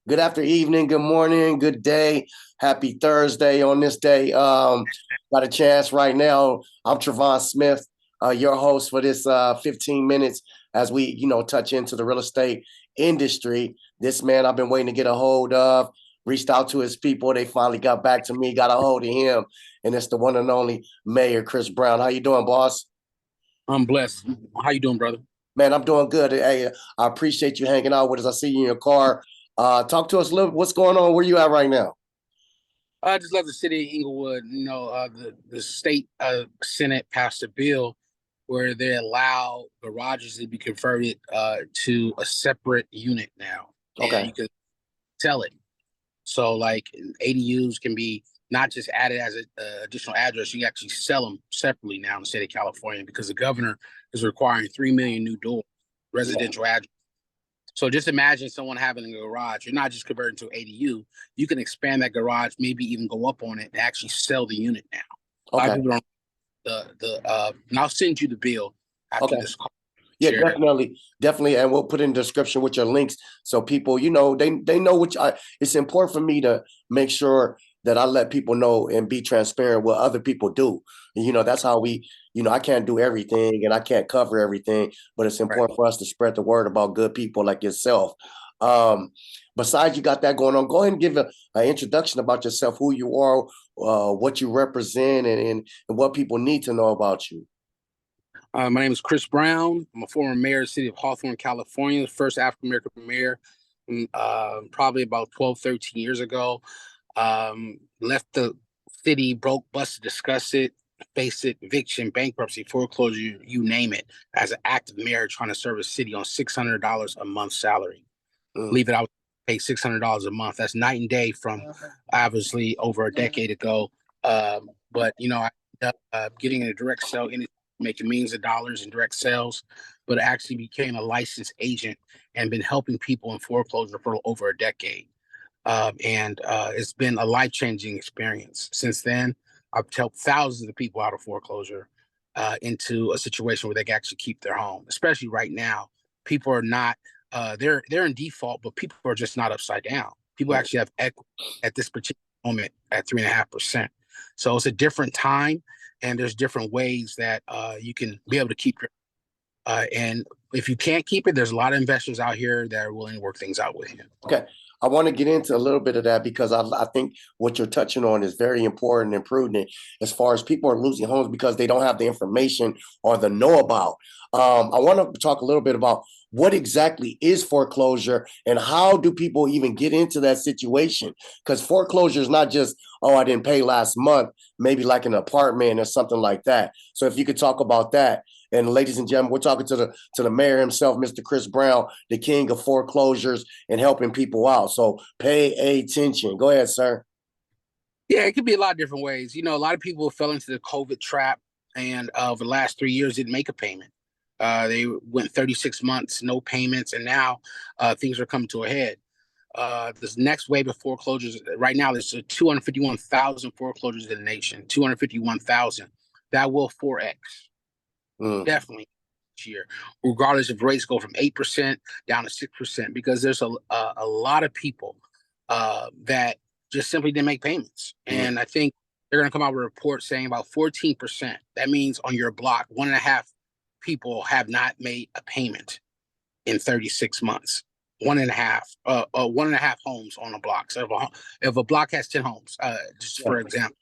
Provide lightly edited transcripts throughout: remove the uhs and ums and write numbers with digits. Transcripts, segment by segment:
Good after evening, good morning, good day. Happy Thursday on this day. Got a chance right now. I'm Travon Smith, your host for this 15 minutes as we, touch into the real estate industry. This man I've been waiting to get a hold of, reached out to his people. They finally got back to me, got a hold of him. And it's the one and only Mayor Chris Brown. How you doing, boss? I'm blessed. How you doing, brother? Man, I'm doing good. Hey, I appreciate you hanging out with us. I see you in your car. Talk to us a little. What's going on? Where you at right now? I just love the city of Inglewood. The state Senate passed a bill where they allow garages to be converted to a separate unit now, and Okay. you can sell it. So, like ADUs can be not just added as an additional address; you can actually sell them separately now in the state of California because the governor is requiring 3 million new doors, Yeah. residential address. So just imagine someone having a garage. You're not just converting to ADU. You can expand that garage, maybe even go up on it and actually sell the unit now. A lot of Okay. people don't and I'll send you the bill after Okay. this call. Yeah, Share it. definitely, definitely, and we'll put in the description with your links so people, they know it's important for me to make sure that I let people know and be transparent what other people do. And, that's how we, I can't do everything and I can't cover everything, but it's Right. important for us to spread the word about good people like yourself. Um, Besides, you got that going on. Go ahead and give an introduction about yourself, who you are, what you represent, and what people need to know about you. My name is Chris Brown. I'm a former mayor of the city of Hawthorne, California, the first African American mayor, probably about 12, 13 years ago. Left the city, broke, busted, disgusted, faced it, eviction, bankruptcy, foreclosure, you name it, as an active mayor trying to serve a city on $600 a month salary. Mm, Believe it, I was paid $600 a month. That's night and day from obviously over a decade ago. But I ended up getting in a direct sale, making millions of dollars in direct sales, but actually became a licensed agent and been helping people in foreclosure for over a decade. And It's been a life-changing experience. Since then, I've helped thousands of people out of foreclosure into a situation where they can actually keep their home. Especially right now, people are not they're in default, but people are just not upside down. People mm. actually have equity at this particular moment at 3.5%. So it's a different time, and there's different ways that you can be able to keep your. And if you can't keep it, there's a lot of investors out here that are willing to work things out with you. Okay. I want to get into a little bit of that because I think what you're touching on is very important and prudent as far as people are losing homes because they don't have the information or the know about. I want to talk a little bit about what exactly is foreclosure and how do people even get into that situation? Because foreclosure is not just, oh, I didn't pay last month, maybe like an apartment or something like that. So if you could talk about that. And ladies and gentlemen, we're talking to the mayor himself, Mr. Chris Brown, the king of foreclosures and helping people out. So pay attention. Go ahead, sir. Yeah, it could be a lot of different ways. A lot of people fell into the COVID trap and over the last 3 years didn't make a payment. They went 36 months, no payments, and now things are coming to a head. This next wave of foreclosures, right now, there's 251,000 foreclosures in the nation, 251,000. That will 4X, Mm, definitely this year, regardless if rates go from 8% down to 6%, because there's a lot of people that just simply didn't make payments. mm. And I think they're going to come out with a report saying about 14%. That means on your block, 1.5 people have not made a payment in 36 months. 1.5 homes on a block. So if a block has 10 homes, just Yeah. for example,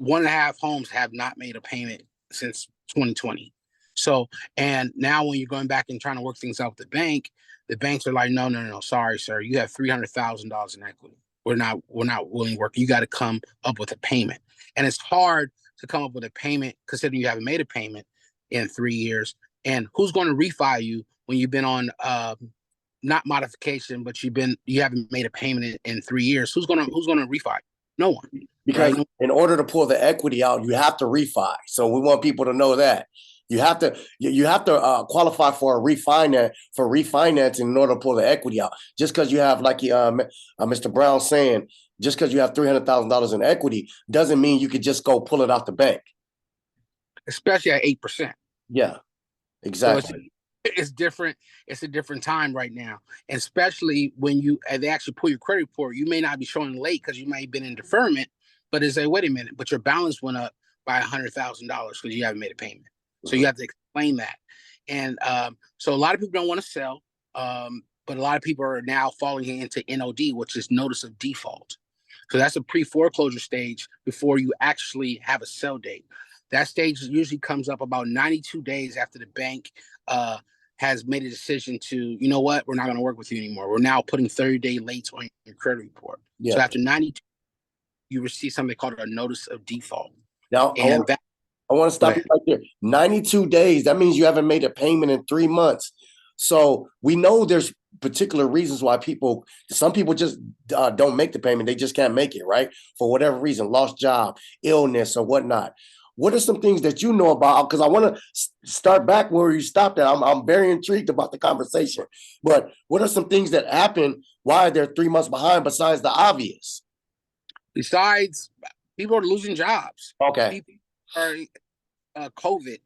1.5 homes have not made a payment since 2020. So, and now when you're going back and trying to work things out with the banks are like, no, no, no, sorry, sir, you have $300,000 in equity. We're not willing to work. You got to come up with a payment, and it's hard to come up with a payment considering you haven't made a payment in 3 years. And who's going to refi you when you've been on not modification, but you haven't made a payment in 3 years? Who's gonna refi? No one, right? Because No. in order to pull the equity out, you have to refi. So we want people to know that you have to qualify for a refinancing in order to pull the equity out. Just because you have like Mr. Brown saying, just because you have $300,000 in equity doesn't mean you could just go pull it out the bank. Especially at 8%. Yeah, So it's exactly. it's different. It's a different time right now, and especially when they actually pull your credit report, you may not be showing late because you may have been in deferment, but they say, wait a minute, but your balance went up by $100,000 because you haven't made a payment. So you have to explain that, and so a lot of people don't want to sell, but a lot of people are now falling into NOD, which is notice of default. So that's a pre-foreclosure stage before you actually have a sell date. That stage usually comes up about 92 days after the bank has made a decision to, you know what, we're not going to work with you anymore. We're now putting 30-day lates on your credit report. Yeah. So after 92, you receive something called a notice of default. Now, And I want to stop you right there. 92 days, that means you haven't made a payment in 3 months. So we know there's particular reasons why some people just don't make the payment. They just can't make it, right? For whatever reason, lost job, illness, or whatnot. What are some things that you know about? Because I want to start back where you stopped at. I'm very intrigued about the conversation. But what are some things that happen? Why they're 3 months behind besides the obvious? Besides, people are losing jobs. Okay. People are COVID.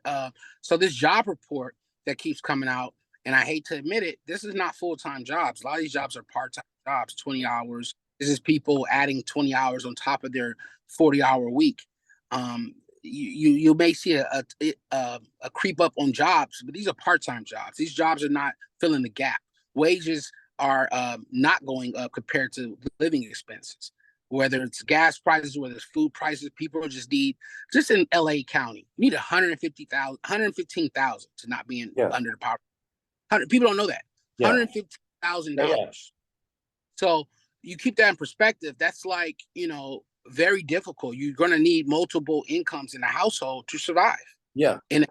So this job report that keeps coming out, and I hate to admit it, this is not full-time jobs. A lot of these jobs are part-time jobs, 20 hours. This is people adding 20 hours on top of their 40-hour week. You may see a creep up on jobs, but these are part-time jobs. These jobs are not filling the gap. Wages are not going up compared to living expenses. Whether it's gas prices, whether it's food prices, people just in LA County, you need 115,000 to not be under the poverty. People don't know that. $115,000. So you keep that in perspective. That's like, very difficult. You're going to need multiple incomes in a household to survive. Yeah. And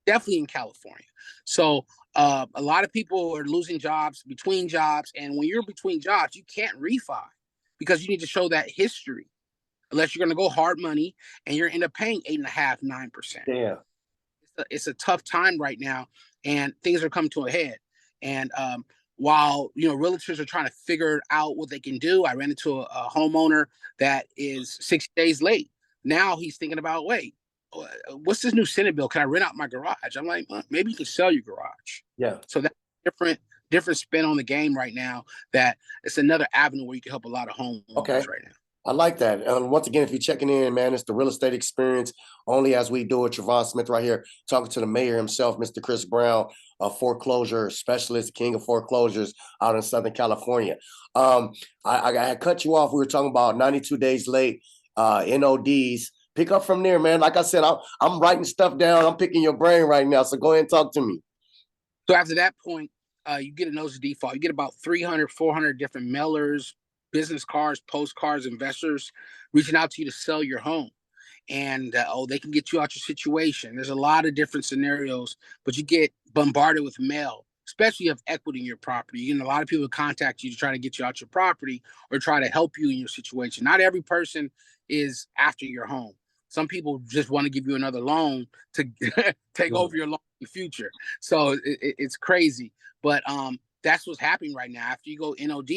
definitely in California. So a lot of people are losing jobs between jobs. And when you're between jobs, you can't refi because you need to show that history, unless you're going to go hard money and you're end up paying 8.5%, 9%. Yeah. It's a tough time right now, and things are coming to a head. And while realtors are trying to figure out what they can do, I ran into a homeowner that is 60 days late. Now he's thinking about, wait, what's this new Senate bill? Can I rent out my garage? I'm like, well, maybe you can sell your garage. Yeah. So that's different spin on the game right now. That it's another avenue where you can help a lot of homeowners right now. I like that. Once again, if you're checking in, man, it's the real estate experience only as we do it. Travon Smith right here, talking to the mayor himself, Mr. Chris Brown, a foreclosure specialist, king of foreclosures out in Southern California. I cut you off. We were talking about 92 days late, NODs. Pick up from there, man. Like I said, I'm writing stuff down. I'm picking your brain right now. So go ahead and talk to me. So after that point, you get a notice of default. You get about 300, 400 different mailers, business cards, postcards, investors reaching out to you to sell your home. And they can get you out your situation. There's a lot of different scenarios, but you get bombarded with mail, especially if you have equity in your property. A lot of people contact you to try to get you out your property or try to help you in your situation. Not every person is after your home. Some people just want to give you another loan to take over your loan in the future. So it's crazy. But that's what's happening right now. After you go NOD,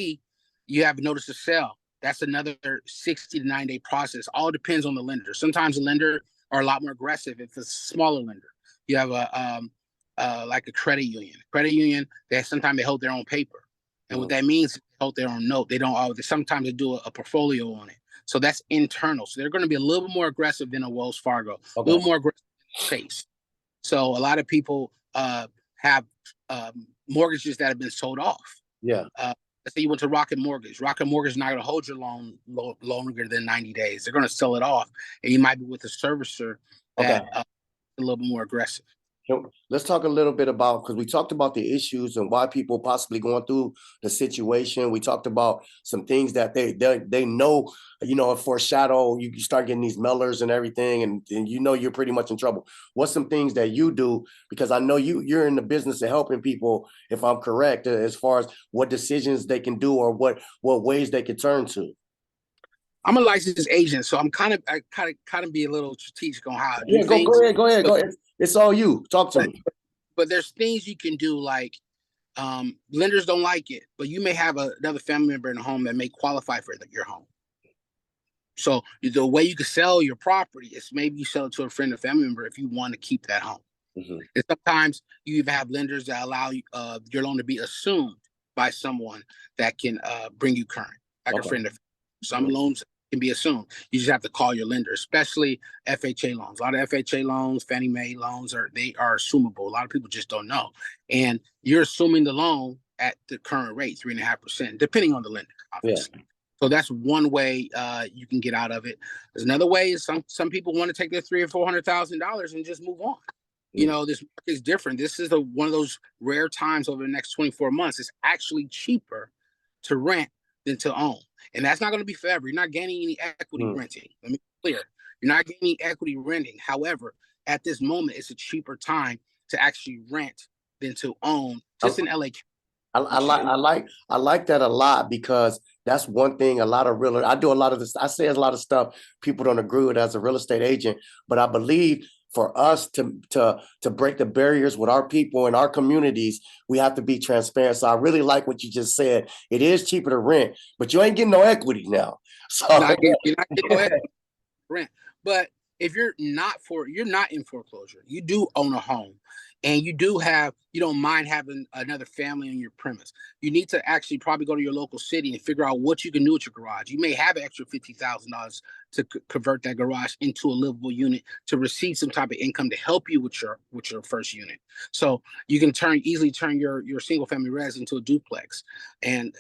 you have a notice of sale. That's another 60 to 9-day process. All depends on the lender. Sometimes the lender are a lot more aggressive if it's a smaller lender. You have like a credit union. Credit union, sometimes they hold their own paper. And what that means is they hold their own note. They don't always, sometimes they do a portfolio on it. So that's internal. So they're going to be a little more aggressive than a Wells Fargo, a little more aggressive than Chase. So a lot of people have mortgages that have been sold off. Yeah. Let's say you went to Rocket Mortgage. Rocket Mortgage is not going to hold your loan longer than 90 days. They're going to sell it off, and you might be with a servicer that a little bit more aggressive. Let's talk a little bit about, because we talked about the issues and why people possibly going through the situation. We talked about some things that they know, foreshadow. You start getting these mailers and everything, and you're pretty much in trouble. What's some things that you do? Because I know you're in the business of helping people, if I'm correct, as far as what decisions they can do or what ways they can turn to. I'm a licensed agent, so I kind of be a little strategic on how I do things. Go ahead. It's all you. Talk to me. But there's things you can do, like lenders don't like it, but you may have another family member in the home that may qualify for your home. So the way you can sell your property is maybe you sell it to a friend or family member if you want to keep that home. Mhm. And sometimes you even have lenders that allow your loan to be assumed by someone that can bring you current, like a Okay. friend of. Some loans can be assumed. You just have to call your lender, especially FHA loans. A lot of FHA loans, Fannie Mae loans are assumable. A lot of people just don't know, and you're assuming the loan at the current rate, 3.5%, depending on the lender, Yeah. obviously. So that's one way you can get out of it. There's another way is some people want to take their $300,000 or $400,000 and just move on. You know, this is different. This is one of those rare times over the next 24 months. It's actually cheaper to rent than to own. And that's not going to be forever. You're not gaining any equity renting. Let me be clear. You're not gaining equity renting. However, at this moment, it's a cheaper time to actually rent than to own, just in LA. I like that a lot, because that's one thing a lot of real I do a lot of this. I say a lot of stuff people don't agree with as a real estate agent, but I believe for us to break the barriers with our people and our communities, we have to be transparent. So I really like what you just said. It is cheaper to rent, but you ain't getting no equity now. So You're not getting no equity rent. But if you're not in foreclosure, you do own a home, and you don't mind having another family on your premise. You need to actually probably go to your local city and figure out what you can do with your garage. You may have an extra $50,000 to convert that garage into a livable unit to receive some type of income to help you with your first unit. So you can easily turn your single family res into a duplex. And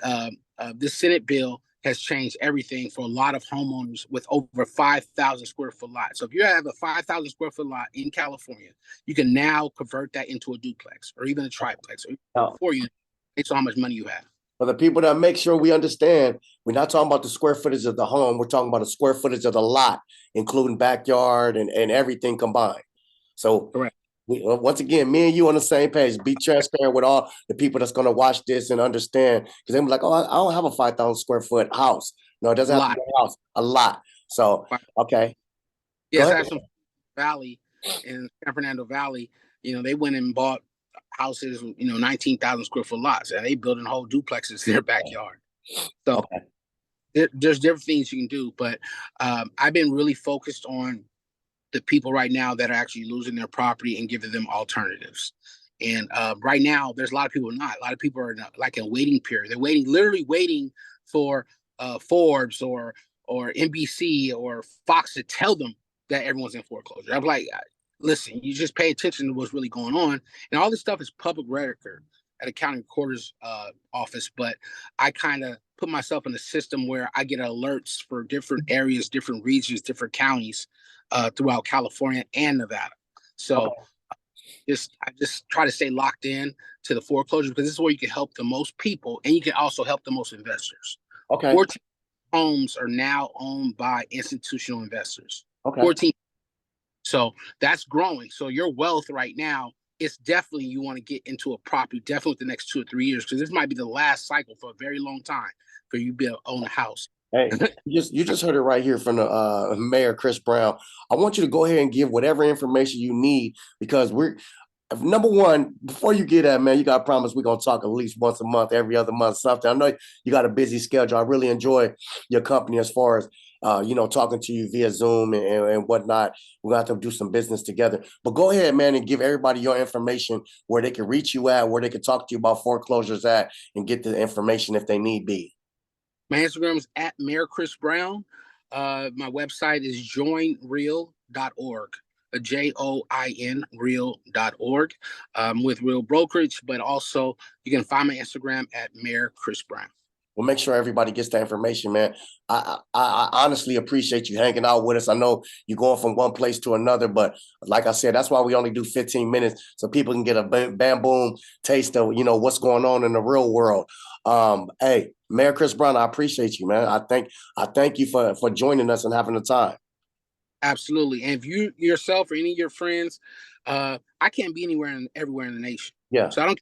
this Senate bill has changed everything for a lot of homeowners with over 5,000 square foot lot. So if you have a 5,000 square foot lot in California, you can now convert that into a duplex or even a triplex or now, 4 units based on how much money you have. for the people that make sure we understand, we're not talking about the square footage of the home. We're talking about the square footage of the lot, including backyard and everything combined. So Correct. once again, me and you on the same page. Be transparent with all the people that's going to watch this and understand, because they're like, oh, I don't have a 5,000 square foot house. No, it doesn't A have to lot. be a house, a lot. So, okay, go Yes, ahead. I have some Valley in San Fernando Valley. They went and bought houses, 19,000 square foot lots, and they built in whole duplexes in their backyard. So Okay. there's different things you can do, but I've been really focused on the people right now that are actually losing their property and giving them alternatives. And right now, there's a lot of people not. A lot of people are like in a waiting period. They're literally waiting for Forbes or NBC or Fox to tell them that everyone's in foreclosure. I'm like, listen, you just pay attention to what's really going on, and all this stuff is public record at a county recorder's office. But I kind of put myself in a system where I get alerts for different areas, different regions, different counties throughout California and Nevada. So I just try to stay locked in to the foreclosure, because this is where you can help the most people, and you can also help the most investors. Okay. 14 homes are now owned by institutional investors. Okay. 14. So that's growing. So your wealth right now, it's definitely, you want to get into a property definitely within the next 2 or 3 years, because this might be the last cycle for a very long time for you to be able to own a house. Hey, you just heard it right here from the Mayor Chris Brown. I want you to go ahead and give whatever information you need, because we're number one. Before you get that, man, you got to promise we're gonna talk at least once a month, every other month, something. I know you got a busy schedule. I really enjoy your company as far as talking to you via Zoom and whatnot. We're gonna have to do some business together. But go ahead, man, and give everybody your information, where they can reach you at, where they can talk to you about foreclosures at, and get the information if they need be. My Instagram is at MayorChrisBrown. My website is joinreal.org, JOIN real.org, with Real Brokerage, but also you can find my Instagram at Mayor Chris Brown. We'll make sure everybody gets that information, man. I honestly appreciate you hanging out with us. I know you're going from one place to another, but like I said, that's why we only do 15 minutes, so people can get a bam boom taste of what's going on in the real world. Hey, Mayor Chris Brown, I appreciate you, man. I thank you for joining us and having the time. Absolutely. And if you yourself or any of your friends, I can't be everywhere in the nation. Yeah. So I don't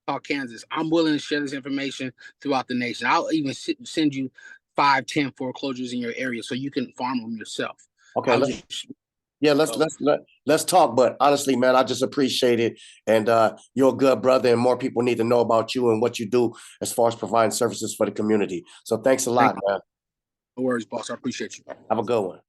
talk Kansas. I'm willing to share this information throughout the nation. I'll even send you 5, 10 foreclosures in your area so you can farm them yourself. Okay. Let's talk. But honestly, man, I just appreciate it. And you're a good brother, and more people need to know about you and what you do as far as providing services for the community. So thanks a lot, man. No worries, boss. I appreciate you. Have a good one.